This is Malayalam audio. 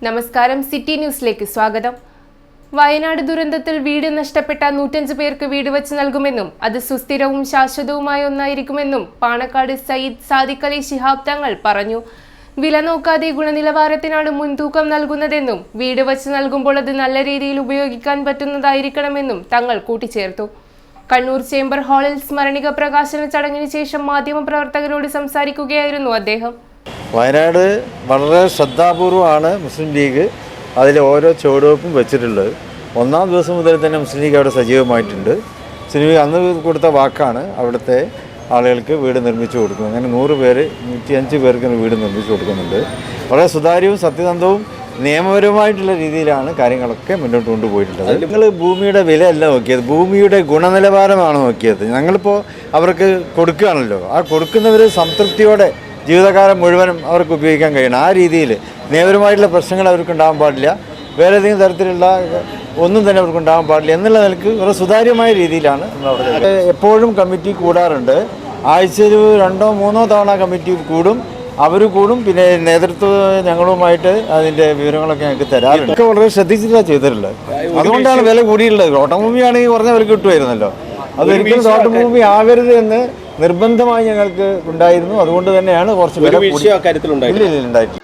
നമസ്കാരം, സിറ്റി ന്യൂസിലേക്ക് സ്വാഗതം. വയനാട് ദുരന്തത്തിൽ വീട് നഷ്ടപ്പെട്ട 105 പേർക്ക് വീട് വെച്ച് നൽകുമെന്നും അത് സുസ്ഥിരവും ശാശ്വതവുമായ ഒന്നായിരിക്കുമെന്നും പാണക്കാട് സയ്യിദ് സാദിഖ് അലി ശിഹാബ് തങ്ങൾ പറഞ്ഞു. വില നോക്കാതെ ഗുണനിലവാരത്തിനാണ് മുൻതൂക്കം നൽകുന്നതെന്നും വീട് വെച്ച് നൽകുമ്പോൾ അത് നല്ല രീതിയിൽ ഉപയോഗിക്കാൻ പറ്റുന്നതായിരിക്കണമെന്നും തങ്ങൾ കൂട്ടിച്ചേർത്തു. കണ്ണൂർ ചേംബർ ഹാളിൽ സ്മരണിക പ്രകാശന ചടങ്ങിന് ശേഷം മാധ്യമപ്രവർത്തകരോട് സംസാരിക്കുകയായിരുന്നു അദ്ദേഹം. വയനാട് വളരെ ശ്രദ്ധാപൂർവമാണ് മുസ്ലിം ലീഗ് അതിൽ ഓരോ ചുവടുവെപ്പും വെച്ചിട്ടുള്ളത്. ഒന്നാം ദിവസം മുതൽ തന്നെ മുസ്ലിം ലീഗ് അവിടെ സജീവമായിട്ടുണ്ട്. മുസ്ലിം ലീഗ് അന്ന് കൊടുത്ത വാക്കാണ് അവിടുത്തെ ആളുകൾക്ക് വീട് നിർമ്മിച്ചു കൊടുക്കുന്നത്. അങ്ങനെ 100 പേര് 105 പേർക്ക് വീട് നിർമ്മിച്ചു കൊടുക്കുന്നുണ്ട്. വളരെ സുതാര്യവും സത്യസന്ധവും നിയമപരമായിട്ടുള്ള രീതിയിലാണ് കാര്യങ്ങളൊക്കെ മുന്നോട്ട് കൊണ്ടുപോയിട്ടുള്ളത്. നിങ്ങൾ ഭൂമിയുടെ വിലയല്ല നോക്കിയത്, ഭൂമിയുടെ ഗുണനിലവാരമാണ് നോക്കിയത്. ഞങ്ങളിപ്പോൾ അവർക്ക് കൊടുക്കുകയാണല്ലോ, ആ കൊടുക്കുന്നവർ സംതൃപ്തിയോടെ ജീവിതകാലം മുഴുവനും അവർക്ക് ഉപയോഗിക്കാൻ കഴിയണം. ആ രീതിയിൽ നിയമപരമായിട്ടുള്ള പ്രശ്നങ്ങൾ അവർക്ക് ഉണ്ടാകാൻ പാടില്ല, വേറെ ഏതെങ്കിലും തരത്തിലുള്ള ഒന്നും തന്നെ അവർക്ക് ഉണ്ടാകാൻ പാടില്ല എന്നുള്ള നിലക്ക് വളരെ സുതാര്യമായ രീതിയിലാണ് നമ്മളവിടെ. എപ്പോഴും കമ്മിറ്റി കൂടാറുണ്ട്. ആഴ്ചയിൽ 2 or 3 തവണ കമ്മിറ്റി കൂടും, അവർ കൂടും. പിന്നെ നേതൃത്വം ഞങ്ങളുമായിട്ട് അതിൻ്റെ വിവരങ്ങളൊക്കെ ഞങ്ങൾക്ക് തരാറുണ്ട്. ഒക്കെ വളരെ ശ്രദ്ധിച്ചിട്ടാണ് ചെയ്തിട്ടുള്ളത്. അതുകൊണ്ടാണ് വില കൂടിയിട്ടുള്ളത്. തോട്ടഭൂമിയാണെങ്കിൽ കുറഞ്ഞ വില കിട്ടുമായിരുന്നല്ലോ. അതൊരിക്കലും തോട്ടഭൂമി ആകരുത് എന്ന് നിർബന്ധമായി ഞങ്ങൾക്ക് ഉണ്ടായിരുന്നു. അതുകൊണ്ട് തന്നെയാണ് കുറച്ച് വില കൂടി. ഇല്ല ഉണ്ടായിട്ടില്ല.